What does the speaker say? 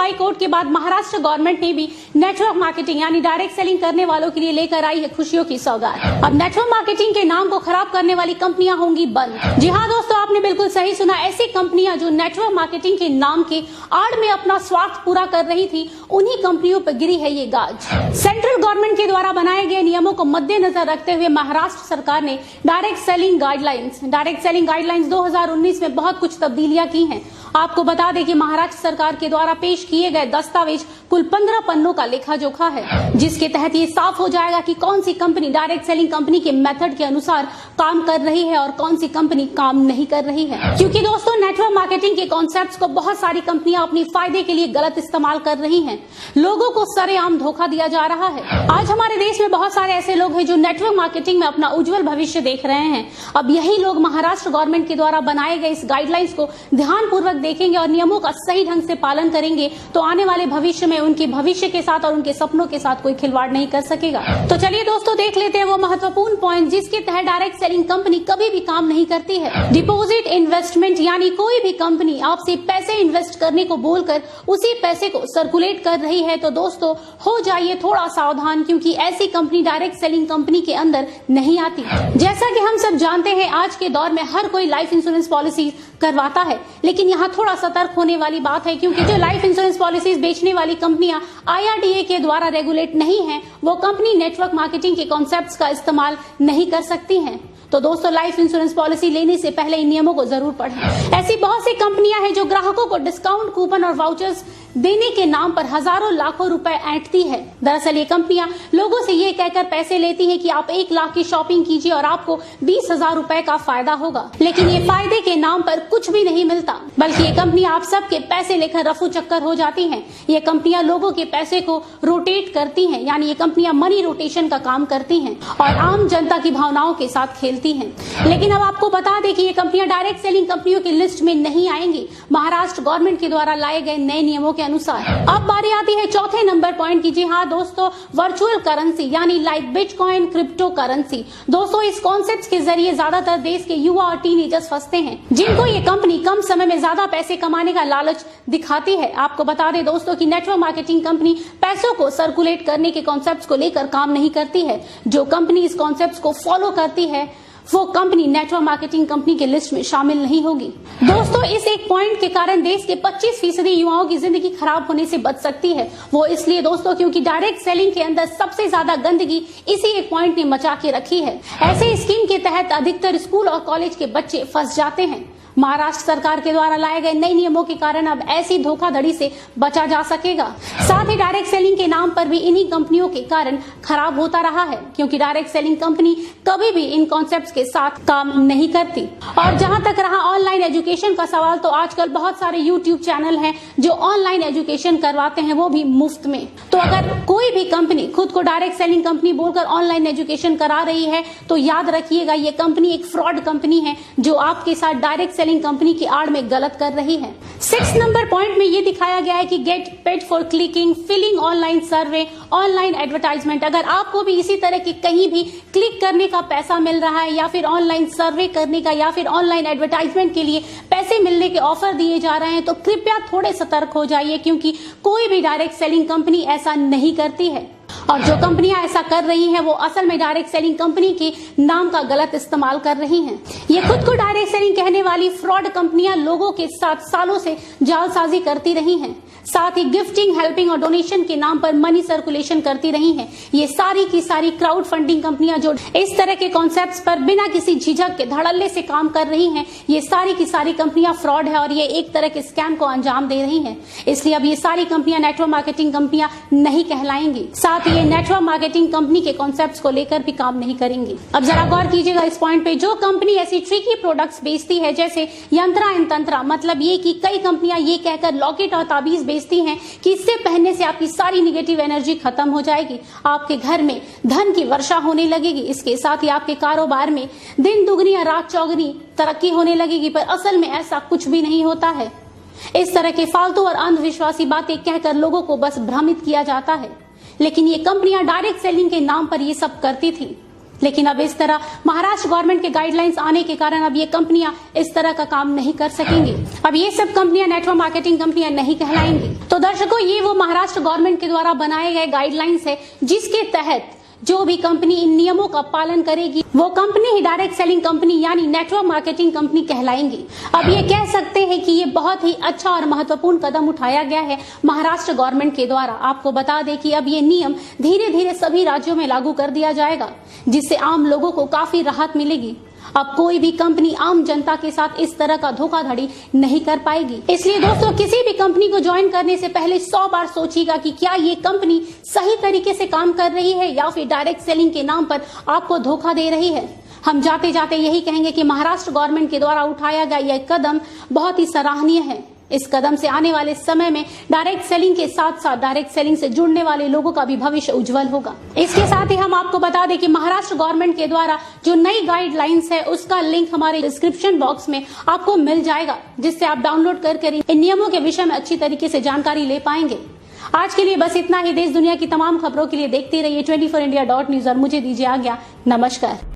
High court के बाद Maharashtra government ने भी नेटवर्क मार्केटिंग यानी डायरेक्ट सेलिंग करने वालों के लिए लेकर आई है खुशियों की सौगात। अब नेटवर्क मार्केटिंग के नाम को खराब करने वाली कंपनियां होंगी बंद। जी हाँ दोस्तों, आपने बिल्कुल सही सुना। ऐसी कंपनियां जो नेटवर्क मार्केटिंग के नाम के आड़ में अपना स्वार्थ पूरा कर रही थी, उन्हीं कंपनियों पर गिरी है ये गाज। सेंट्रल गवर्नमेंट के द्वारा बनाए गए नियमों को मद्देनजर रखते हुए महाराष्ट्र सरकार ने डायरेक्ट सेलिंग गाइडलाइंस 2019 में बहुत कुछ तब्दीलियां की हैं। आपको बता दें कि महाराष्ट्र सरकार के द्वारा पेश किए गए दस्तावेज कुल 15 पन्नों का लेखा जोखा है, जिसके तहत ये साफ हो जाएगा कि कौन सी कंपनी डायरेक्ट सेलिंग कंपनी के मेथड के अनुसार काम कर रही है और कौन सी कंपनी काम नहीं कर रही है। क्योंकि दोस्तों, नेटवर्क मार्केटिंग के कॉन्सेप्ट्स को बहुत सारी कंपनियां अपने फायदे के लिए गलत इस्तेमाल कर रही हैं। लोगों को सरेआम धोखा दिया जा रहा है। आज हमारे देश में बहुत सारे ऐसे लोग हैं जो नेटवर्क मार्केटिंग में अपना उज्जवल भविष्य देख रहे हैं। अब यही लोग महाराष्ट्र गवर्नमेंट के द्वारा बनाए गए इस गाइडलाइंस को ध्यानपूर्वक देखेंगे और नियमों का सही ढंग से पालन करेंगे तो आने वाले भविष्य में उनके भविष्य के साथ और उनके सपनों के साथ कोई खिलवाड़ नहीं कर सकेगा। तो चलिए दोस्तों, देख लेते हैं वो महत्वपूर्ण पॉइंट जिसके तहत डायरेक्ट सेलिंग कंपनी कभी भी काम नहीं करती है। डिपॉजिट इन्वेस्टमेंट यानी कोई भी कंपनी आपसे पैसे इन्वेस्ट करने को बोलकर उसी पैसे को सर्कुलेट कर रही है तो दोस्तों हो जाइए थोड़ा सावधान, क्योंकि ऐसी कंपनी डायरेक्ट सेलिंग कंपनी के अंदर नहीं आती। जैसा कि हम सब जानते हैं, आज के दौर में हर कोई लाइफ इंश्योरेंस पॉलिसी करवाता है, लेकिन यहाँ थोड़ा सतर्क होने वाली बात है, क्योंकि जो लाइफ इंश्योरेंस पॉलिसीज बेचने वाली कंपनियां IRDA के द्वारा रेगुलेट नहीं है, वो कंपनी नेटवर्क मार्केटिंग के कॉन्सेप्ट्स का इस्तेमाल नहीं कर सकती हैं। तो दोस्तों, लाइफ इंश्योरेंस पॉलिसी लेने से पहले इन नियमों को जरूर पढ़ें। ऐसी बहुत सी कंपनियां हैं जो ग्राहकों को डिस्काउंट कूपन और वाउचर्स देने के नाम पर हजारों लाखों रुपए ऐंठती है। दरअसल ये कंपनियां लोगों से ये कहकर पैसे लेती हैं कि आप 1 लाख की शॉपिंग कीजिए और आपको 20,000 रुपए का फायदा होगा, लेकिन ये फायदे के नाम पर कुछ भी नहीं मिलता, बल्कि ये कंपनियां आप सबके पैसे लेकर रफू चक्कर हो जाती हैं। ये कंपनियां लोगों के पैसे को रोटेट करती हैं, यानी ये कंपनियां मनी रोटेशन का काम करती हैं और आम जनता की भावनाओं के साथ खेलती हैं। लेकिन अब आपको बता दें कि ये कंपनियां डायरेक्ट सेलिंग कंपनियों की लिस्ट में नहीं आएंगी महाराष्ट्र गवर्नमेंट के द्वारा लाए गए नए नियमों के अनुसार। अब बारी आती है चौथे नंबर पॉइंट की। जी हाँ दोस्तों, वर्चुअल करेंसी यानी लाइक बिटकॉइन, क्रिप्टो करेंसी। दोस्तों, इस कॉन्सेप्ट के जरिए ज्यादातर देश के युवा और टीनेजर्स फंसते हैं, जिनको ये कंपनी कम समय में ज्यादा पैसे कमाने का लालच दिखाती है। आपको बता दें दोस्तों कि नेटवर्क मार्केटिंग कंपनी पैसों को सर्कुलेट करने के कॉन्सेप्ट को लेकर काम नहीं करती है। जो कंपनी इस कॉन्सेप्ट को फॉलो करती है वो कंपनी नेटवर्क मार्केटिंग कंपनी के लिस्ट में शामिल नहीं होगी। दोस्तों, इस एक पॉइंट के कारण देश के 25% युवाओं की जिंदगी खराब होने से बच सकती है। वो इसलिए दोस्तों क्योंकि डायरेक्ट सेलिंग के अंदर सबसे ज्यादा गंदगी इसी एक पॉइंट ने मचा के रखी है। ऐसे स्कीम के तहत अधिकतर स्कूल और कॉलेज के बच्चे फंस जाते हैं। महाराष्ट्र सरकार के द्वारा लाए गए नए नियमों के कारण अब ऐसी धोखाधड़ी से बचा जा सकेगा। साथ ही डायरेक्ट सेलिंग के नाम पर भी इन्हीं कंपनियों के कारण खराब होता रहा है, क्योंकि डायरेक्ट सेलिंग कंपनी कभी भी इन कॉन्सेप्ट्स के साथ काम नहीं करती। और जहां तक रहा ऑनलाइन एजुकेशन का सवाल, तो आजकल बहुत सारे यूट्यूब चैनल हैं जो ऑनलाइन एजुकेशन करवाते हैं, वो भी मुफ्त में। तो अगर कोई भी कंपनी खुद को डायरेक्ट सेलिंग कंपनी बोलकर ऑनलाइन एजुकेशन करा रही है तो याद रखिएगा ये कंपनी एक फ्रॉड कंपनी है जो आपके साथ डायरेक्ट कंपनी की आड़ में गलत कर रही है। 6 नंबर पॉइंट में ये दिखाया गया है कि get paid for clicking, filling online survey, online advertisement. अगर आपको भी इसी तरह की कहीं भी क्लिक करने का पैसा मिल रहा है या फिर ऑनलाइन सर्वे करने का या फिर ऑनलाइन एडवर्टाइजमेंट के लिए पैसे मिलने के ऑफर दिए जा रहे हैं तो कृपया थोड़े सतर्क हो जाइए, क्योंकि कोई भी डायरेक्ट सेलिंग कंपनी ऐसा नहीं करती है। और जो कंपनियां ऐसा कर रही हैं वो असल में डायरेक्ट सेलिंग कंपनी के नाम का गलत इस्तेमाल कर रही हैं। ये खुद को डायरेक्ट सेलिंग कहने वाली फ्रॉड कंपनियां लोगों के साथ सालों से जालसाजी करती रही हैं। साथ ही गिफ्टिंग, हेल्पिंग और डोनेशन के नाम पर मनी सर्कुलेशन करती रही हैं। ये सारी की सारी क्राउड फंडिंग कंपनियां जो इस तरह के कॉन्सेप्ट्स पर बिना किसी झिझक के धड़ल्ले से काम कर रही हैं, ये सारी की सारी कंपनियां फ्रॉड है और ये एक तरह के स्कैम को अंजाम दे रही हैं। इसलिए अब ये सारी कंपनियां नेटवर्क मार्केटिंग कंपनियां नहीं कहलाएंगी। साथ ही ये नेटवर्क मार्केटिंग कंपनी के कॉन्सेप्ट्स को लेकर भी काम नहीं करेंगी। अब जरा गौर कीजिएगा इस पॉइंट पे, जो कंपनी ऐसी ट्रिकी प्रोडक्ट्स बेचती है जैसे यंत्रा एंड तंत्रा, मतलब ये कि कई कंपनियां ये कहकर लॉकेट और ताबीज बेचती हैं कि इससे पहनने से आपकी सारी निगेटिव एनर्जी खत्म हो जाएगी, आपके घर में धन की वर्षा होने लगेगी, इसके साथ ही आपके कारोबार में दिन दुगनी या रात चौगनी तरक्की होने लगेगी। पर असल में ऐसा कुछ भी नहीं होता है। इस तरह के फालतू और अंधविश्वासी बातें कहकर लोगों को बस भ्रमित किया जाता है। लेकिन ये कंपनियां डायरेक्ट सेलिंग के नाम पर ये सब करती थी। लेकिन अब इस तरह महाराष्ट्र गवर्नमेंट के गाइडलाइंस आने के कारण अब ये कंपनियां इस तरह का काम नहीं कर सकेंगी। अब ये सब कंपनियां नेटवर्क मार्केटिंग कंपनियां नहीं कहलाएंगी। तो दर्शकों, ये वो महाराष्ट्र गवर्नमेंट के द्वारा बनाए गए गाइडलाइंस है जिसके तहत जो भी कंपनी इन नियमों का पालन करेगी वो कंपनी ही डायरेक्ट सेलिंग कंपनी यानी नेटवर्क मार्केटिंग कंपनी कहलाएंगी। अब ये कह सकते हैं कि ये बहुत ही अच्छा और महत्वपूर्ण कदम उठाया गया है महाराष्ट्र गवर्नमेंट के द्वारा। आपको बता दें कि अब ये नियम धीरे धीरे सभी राज्यों में लागू कर दिया जाएगा, जिससे आम लोगों को काफी राहत मिलेगी। अब कोई भी कंपनी आम जनता के साथ इस तरह का धोखाधड़ी नहीं कर पाएगी। इसलिए दोस्तों, किसी भी कंपनी को ज्वाइन करने से पहले 100 बार सोचिएगा कि क्या ये कंपनी सही तरीके से काम कर रही है या फिर डायरेक्ट सेलिंग के नाम पर आपको धोखा दे रही है। हम जाते जाते यही कहेंगे कि महाराष्ट्र गवर्नमेंट के द्वारा उठाया गया यह कदम बहुत ही सराहनीय है। इस कदम से आने वाले समय में डायरेक्ट सेलिंग के साथ साथ डायरेक्ट सेलिंग से जुड़ने वाले लोगों का भी भविष्य उज्जवल होगा। इसके साथ ही हम आपको बता दें कि महाराष्ट्र गवर्नमेंट के द्वारा जो नई गाइडलाइंस है उसका लिंक हमारे डिस्क्रिप्शन बॉक्स में आपको मिल जाएगा, जिससे आप डाउनलोड करके इन नियमों के विषय में अच्छी तरीके से जानकारी ले पाएंगे। आज के लिए बस इतना ही। देश दुनिया की तमाम खबरों के लिए देखते रहिए 24 India.News और मुझे दीजिए आज्ञा। नमस्कार।